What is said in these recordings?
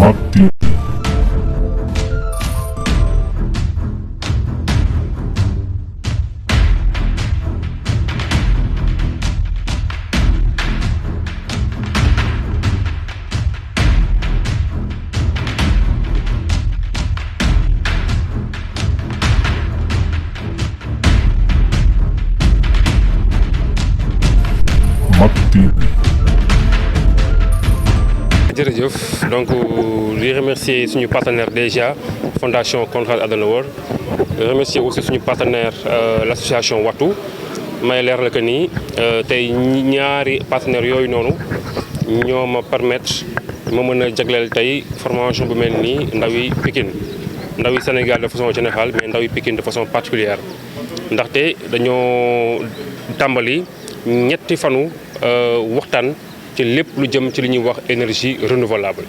Mati. Mati. jërëjëf donc di remercier suñu partenaire déjà fondation Konrad Adenauer remercier aussi suñu partenaire l'association Wattu may leer la que ni tey ñaari partenaires yooyu noonu ñoo ma permettre ma mën a jagleel tey formation bu mel nii ndawi Pikine ndawi Sénégal de façon générale mais ndawi Pikine de façon particulière ndaxte dañoo tàmbali ñetti fanu waxtaan ci lépp lu jëm ci li ñuy wax énergie renouvelable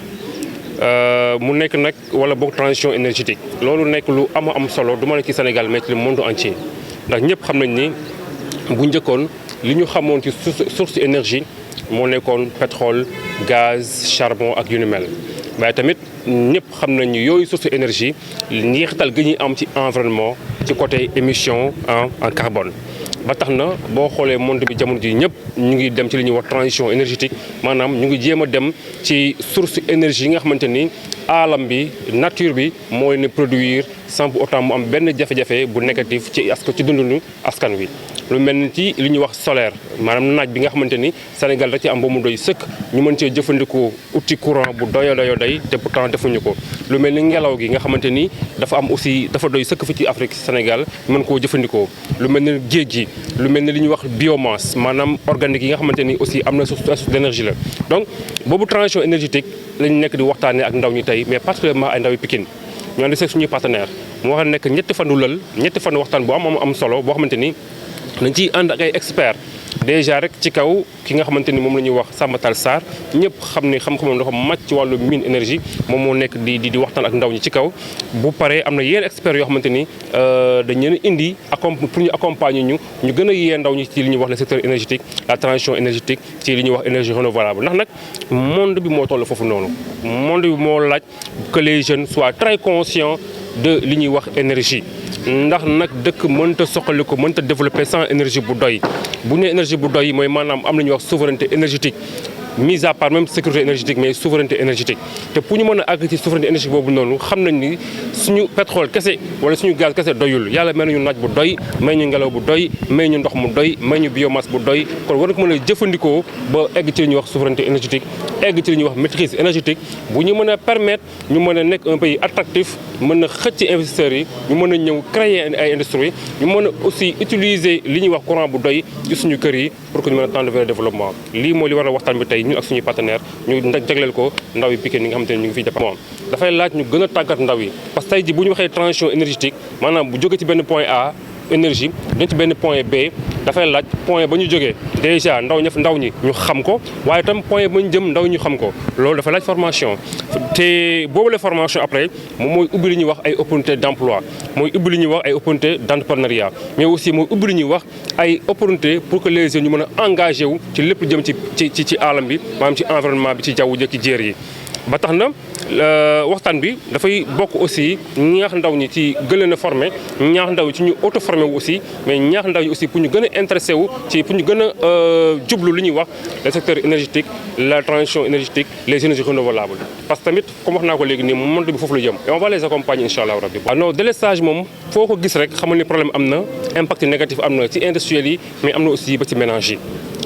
mu nekk nag wala boog transition énergétique loolu nekk lu am solo du ma ne ci Sénégal mais ci le monde entier ndax ñëpp xam nañ ni bu njëkkoon li ñu xamoon ci source énergie moo nekkoon pétrole gaz charbon ak yu ni mel waaye tamit ñëpp xam nañ ni yooyu source énergie njeexital gi ñuy am ci environnement ci côté émission en carbone ba tax na boo xoolee monde bi jamono ji ñëpp ñu ngi dem ci li ñuy wax transition énergétique maanaam ñu ngi jéem a dem ci source énergie yi nga xamante ni alam bi nature bi mooy ne produire sans pour autant mu am benn jafe-jafe bu négatif ci dundunu askan wi. lu mel ni ci li ñuy wax solaire maanaam naaj bi nga xamante ni Sénégal da ci am ba mu doy sëkk ñu mën cee jëfandikoo outil courant bu doy te pourtant defuñu ko. lu mel ni ngelaw gi nga xamante ni dafa am aussi dafa doy sëkk fi ci Afrique Sénégal mën koo jëfandikoo lu mel ni géej gi lu mel ni li ñuy wax biomasse maanaam organique yi nga xamante ni aussi am na source d'énergie la. donc boobu transition énergétique lañu nekk di waxtaanee ak ndaw ñi tey mais particulièrement ay ndawi Pikine ñu ànd seeg suñuy partenaire mu wax nekk ñetti fanu waxtaan bu am solo boo xamante ni dañ ciy ànd ak ay experts déjà rek ci kaw ki nga xamante ni moom la ñuy wax Samba Tall Sarr ñëpp xam ni xam-xamam dafa màcc ci wàllu mine énergie moom moo nekk di waxtaan ak ndaw ñi ci kaw. bu paree am na yenn experts yoo xamante ni dañ leen indi pour ñu accompagner ñu gën a yee ndaw ñi ci li ñuy wax le secteur énergétique la transition énergétique ci li ñuy wax énergie renouvelable ndax nag monde bi moo toll foofu noonu monde bi moo laaj que les jeunes soient très conscients de li ñuy wax énergie. ndax nag dëkk mënta soxali ko mënta développer sans énergie bu doy bu ñu énergie bu doy mooy maanaam am na ñuy wax souveraineté énergétique mise à part même sécurité énergétique mais souveraineté énergétique te pour ñu mën a àgg ci souveraineté énergétique boobu noonu xam nañ ni suñu pétrole kese wala suñu gaz kese doyul yàlla may nañu naaj bu doy may ñu ngelaw bu doy may ñu ndox mu doy may ñu biomasse bu doy kon war na ko mën a jëfandikoo ba egg ci li ñuy wax souveraineté énergétique egg ci li ñuy wax maîtrise énergétique bu ñu mën a permettre ñu mën a nekk un pays attractif mën a xëcc investisseurs yi ñu mën a ñëw créer ay industries ñu mën a aussi utiliser li ñuy wax courant bu doy ci suñu kër yi pour que ñu mën a tendre vers le développement lii mooy li war a waxtaan bi tey ñun ak suñuy partenaire ñu jagleel ko ndaw yi Pikine yi nga xamante ne ñu ngi fiy jàpp moom dafay laaj ñu gën a tàggat ndaw yi parce que tey ji bu ñu waxee transition énergétique maanaam bu jóge ci benn point A énergie dañ ci benn point B dafay laaj point ba ñu jógee déjà ndaw ñi ñu xam ko waaye itam point ba ñu jëm ndaw ñu xam ko loolu dafa laaj formation te boobu la formation après moom mooy ubbi li ñuy wax ay opportunités d'emploi mooy ubbi li ñuy wax ay opportunités d'entrepreneuriat mais aussi mooy ubbi li ñuy wax ay opportunités pour que les jeunes ñu mën a engagé wu ci lépp jëm ci alam bi maanaam ci environnement bi ci jaww ji ci jéer yi ba tax na waxtaan bi dafay bokk aussi ñaax ndaw ñi ci gën leen a formé ñaax ndaw ñi ci ñu auto formé wu aussi mais ñaax ndaw ñi aussi pour ñu gën a intéressé wu ci pour ñu gën a jublu li ñuy wax le secteur énergétique la transition énergétique les énergies renouvelables parce que tamit comme wax naa ko léegi nii monde bi foofu la jëm et on va les accompagner incha allah rabbi. non délestage moom foo ko gis rek xamal ni problème am na impact négatif am na ci industriels yi mais am na aussi ba ci ménage yi.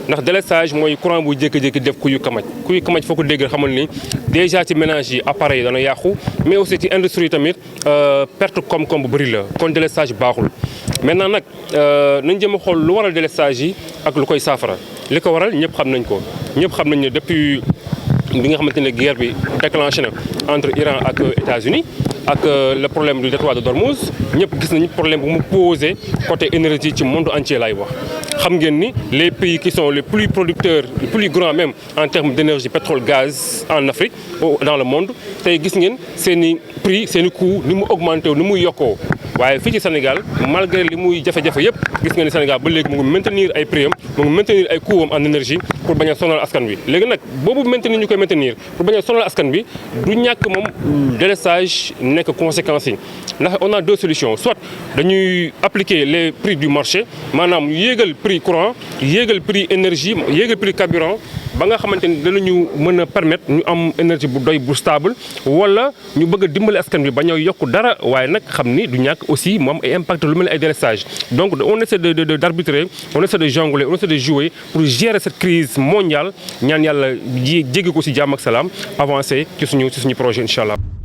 ndax délestage mooy courant bu jékki-jékki def kuyu kamaj foo ko dégg xamal ni déjà ci ménage yi appareil dana yàqu mais aussi ci industrie yi tamit perte koom-koom bu bëri la kon délestage baaxul. maintenant nag nañ jëm a xool lu waral délestage yi ak lu koy saafara li ko waral ñëpp xam nañ ko ñëpp xam nañ ne depuis bi nga xamante ne guerre bi déclenché na entre Iran ak États-Unis ak le problème du détroit de Dormouz ñëpp gis nañu problème bu mu posé côté énergie ci monde entier laay wax. xam ngeen ni les pays qui sont les plus producteurs les plus grands même en termes d'énergie pétrole gaz en Afrique dans le monde tey gis ngeen seen i prix seen i coût ni mu augmenté ni muy yokkoo waaye fii ci Sénégal malgré li muy jafe-jafe yëpp gis nga ni Sénégal ba léegi mu ngi maintenir ay prix am mu ngi maintenir ay coûts am en énergie pour bañ a sonal askan wi. léegi nag boobu maintenir ñu koy maintenir pour bañ a sonal askan wi du ñàkk moom délestage nekk conséquences yi ndax on a deux solutions soit dañuy appliquer les prix du marché maanaam yéegal prix courant yéegal prix énergie yéegal prix carburant ba nga xamante ni danañu mën a permettre ñu am énergie bu doy bu stable wala ñu bëgg a dimbali askan bi ba ñoo yokk dara waaye nag xam ni du ñàkk aussi mu am ay impact lu mel ni ay délestage donc on essaie d'arbitrer on essaie de jongler on essaie de jouer pour gérer cette crise mondiale ñaan yàlla jéggi ko ci jàmm ak salaam avancer ci suñu projet incha allah.